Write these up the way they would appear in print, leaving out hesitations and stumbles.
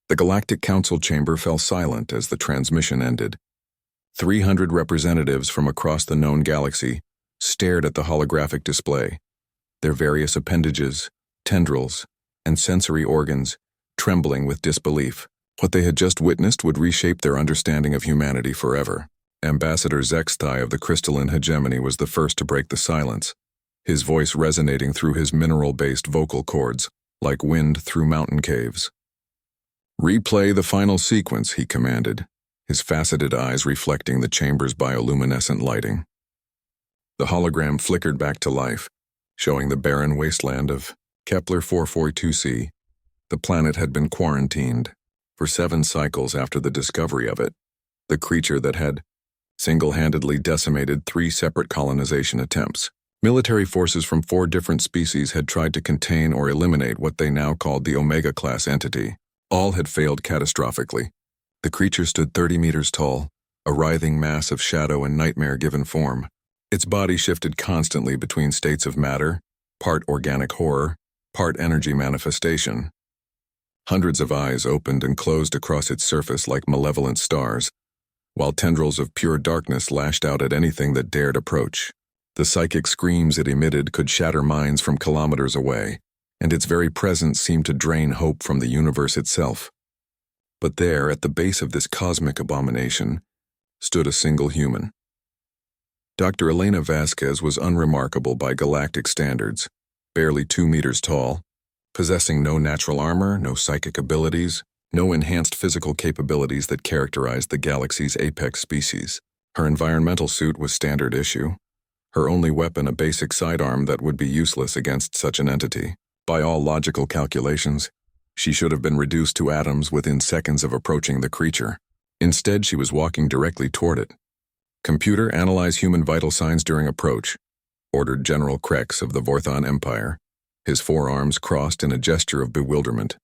The Galactic Council chamber fell silent as the transmission ended. 300 representatives from across the known galaxy stared at the holographic display, their various appendages, tendrils, and sensory organs trembling with disbelief. What they had just witnessed would reshape their understanding of humanity forever. Ambassador Zexthai of the crystalline hegemony was the first to break the silence, his voice resonating through his mineral-based vocal cords, like wind through mountain caves. "Replay the final sequence," he commanded, his faceted eyes reflecting the chamber's bioluminescent lighting. The hologram flickered back to life, showing the barren wasteland of Kepler 442c. The planet had been quarantined for 7 cycles after the discovery of it, the creature that had single-handedly decimated 3 separate colonization attempts. Military forces from 4 different species had tried to contain or eliminate what they now called the Omega-class entity. All had failed catastrophically. The creature stood 30 meters tall, a writhing mass of shadow and nightmare-given form. Its body shifted constantly between states of matter, part organic horror, part energy manifestation. Hundreds of eyes opened and closed across its surface like malevolent stars, while tendrils of pure darkness lashed out at anything that dared approach. The psychic screams it emitted could shatter minds from kilometers away, and its very presence seemed to drain hope from the universe itself. But there, at the base of this cosmic abomination, stood a single human. Dr. Elena Vasquez was unremarkable by galactic standards, barely 2 meters tall, possessing no natural armor, no psychic abilities, no enhanced physical capabilities that characterized the galaxy's apex species. Her environmental suit was standard issue, her only weapon a basic sidearm that would be useless against such an entity. By all logical calculations, she should have been reduced to atoms within seconds of approaching the creature. Instead, she was walking directly toward it. "Computer, analyze human vital signs during approach," ordered General Krex of the Vorthon Empire, his forearms crossed in a gesture of bewilderment.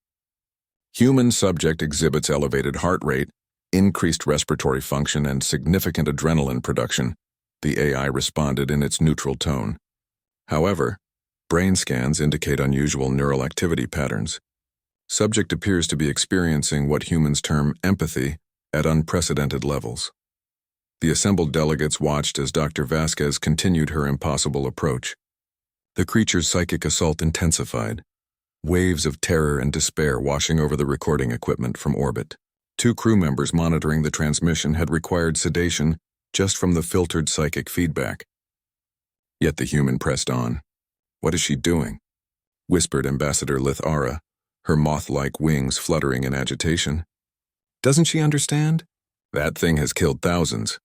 "Human subject exhibits elevated heart rate, increased respiratory function, and significant adrenaline production," the AI responded in its neutral tone. "However, brain scans indicate unusual neural activity patterns. Subject appears to be experiencing what humans term empathy at unprecedented levels." The assembled delegates watched as Dr. Vasquez continued her impossible approach. The creature's psychic assault intensified, waves of terror and despair washing over the recording equipment from orbit. 2 crew members monitoring the transmission had required sedation just from the filtered psychic feedback. Yet the human pressed on. "What is she doing?" whispered Ambassador Lithara, her moth-like wings fluttering in agitation. "Doesn't she understand? That thing has killed thousands."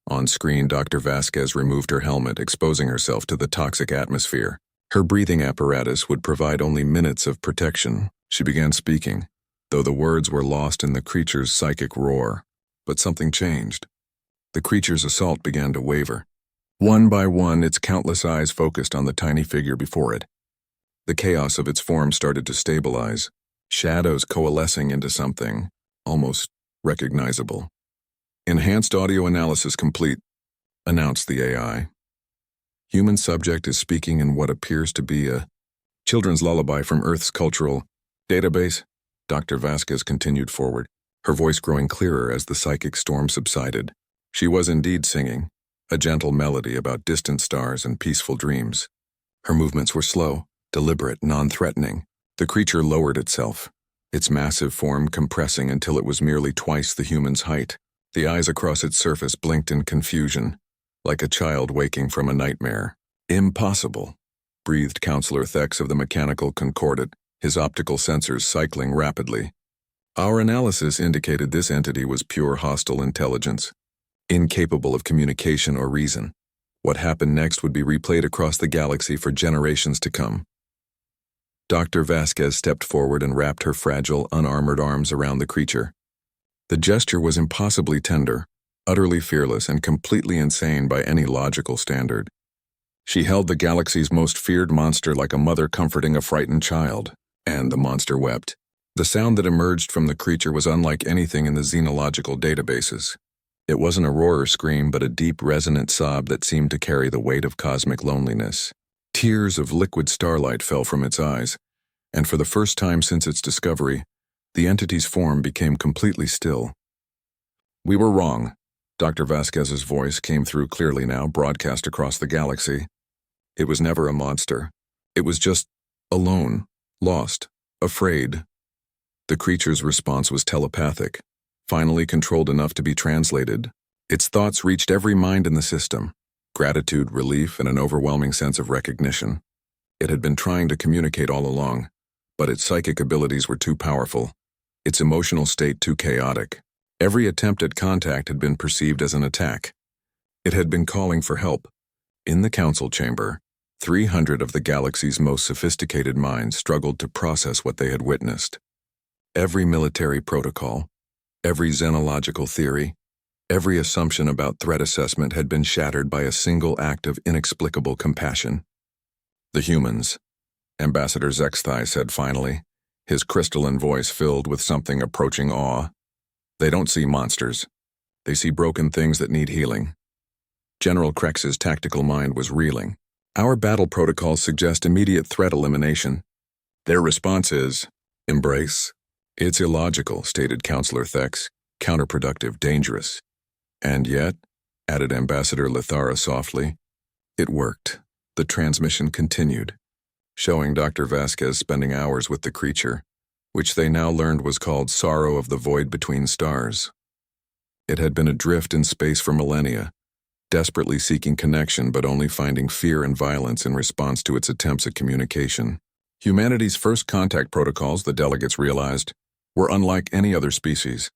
On screen, Dr. Vasquez removed her helmet, exposing herself to the toxic atmosphere. Her breathing apparatus would provide only minutes of protection. She began speaking, though the words were lost in the creature's psychic roar. But something changed. The creature's assault began to waver. One by one, its countless eyes focused on the tiny figure before it. The chaos of its form started to stabilize, shadows coalescing into something almost recognizable. "Enhanced audio analysis complete," announced the AI. "Human subject is speaking in what appears to be a children's lullaby from Earth's cultural database." Dr. Vasquez continued forward, her voice growing clearer as the psychic storm subsided. She was indeed singing, a gentle melody about distant stars and peaceful dreams. Her movements were slow, deliberate, non-threatening. The creature lowered itself, its massive form compressing until it was merely twice the human's height. The eyes across its surface blinked in confusion, like a child waking from a nightmare. "Impossible," breathed Counselor Thex of the Mechanical Concordat, his optical sensors cycling rapidly. "Our analysis indicated this entity was pure hostile intelligence, incapable of communication or reason. What happened next would be replayed across the galaxy for generations to come." Dr. Vasquez stepped forward and wrapped her fragile, unarmored arms around the creature. The gesture was impossibly tender, utterly fearless, and completely insane by any logical standard. She held the galaxy's most feared monster like a mother comforting a frightened child, and the monster wept. The sound that emerged from the creature was unlike anything in the xenological databases. It wasn't a roar or scream, but a deep, resonant sob that seemed to carry the weight of cosmic loneliness. Tears of liquid starlight fell from its eyes, and for the first time since its discovery, The entity's form became completely still. "We were wrong." Dr. Vasquez's voice came through clearly now, broadcast across the galaxy. "It was never a monster. It was just alone, lost, afraid." The creature's response was telepathic, finally controlled enough to be translated. Its thoughts reached every mind in the system: gratitude, relief, and an overwhelming sense of recognition. It had been trying to communicate all along, but its psychic abilities were too powerful, its emotional state too chaotic. Every attempt at contact had been perceived as an attack. It had been calling for help. In the council chamber, 300 of the galaxy's most sophisticated minds struggled to process what they had witnessed. Every military protocol, every xenological theory, every assumption about threat assessment had been shattered by a single act of inexplicable compassion. "The humans," Ambassador Zexthai said finally, his crystalline voice filled with something approaching awe. "They don't see monsters. They see broken things that need healing." General Krex's tactical mind was reeling. "Our battle protocols suggest immediate threat elimination." Their response is, "Embrace." "It's illogical," stated Counselor Thex, "counterproductive, dangerous." "And yet," added Ambassador Lithara softly, "it worked." The transmission continued, showing Dr. Vasquez spending hours with the creature, which they now learned was called Sorrow of the Void Between Stars. It had been adrift in space for millennia, desperately seeking connection but only finding fear and violence in response to its attempts at communication. Humanity's first contact protocols, the delegates realized, were unlike any other species.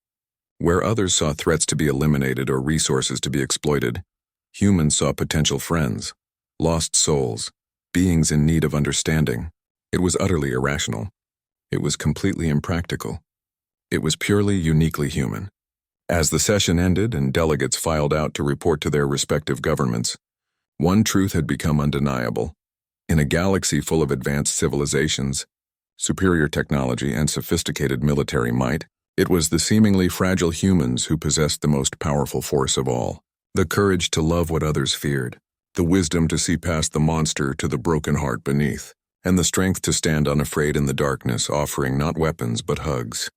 Where others saw threats to be eliminated or resources to be exploited, humans saw potential friends, lost souls, beings in need of understanding. It was utterly irrational. It was completely impractical. It was purely, uniquely human. As the session ended and delegates filed out to report to their respective governments, one truth had become undeniable. In a galaxy full of advanced civilizations, superior technology, and sophisticated military might, it was the seemingly fragile humans who possessed the most powerful force of all: the courage to love what others feared, the wisdom to see past the monster to the broken heart beneath, and the strength to stand unafraid in the darkness, offering not weapons but hugs.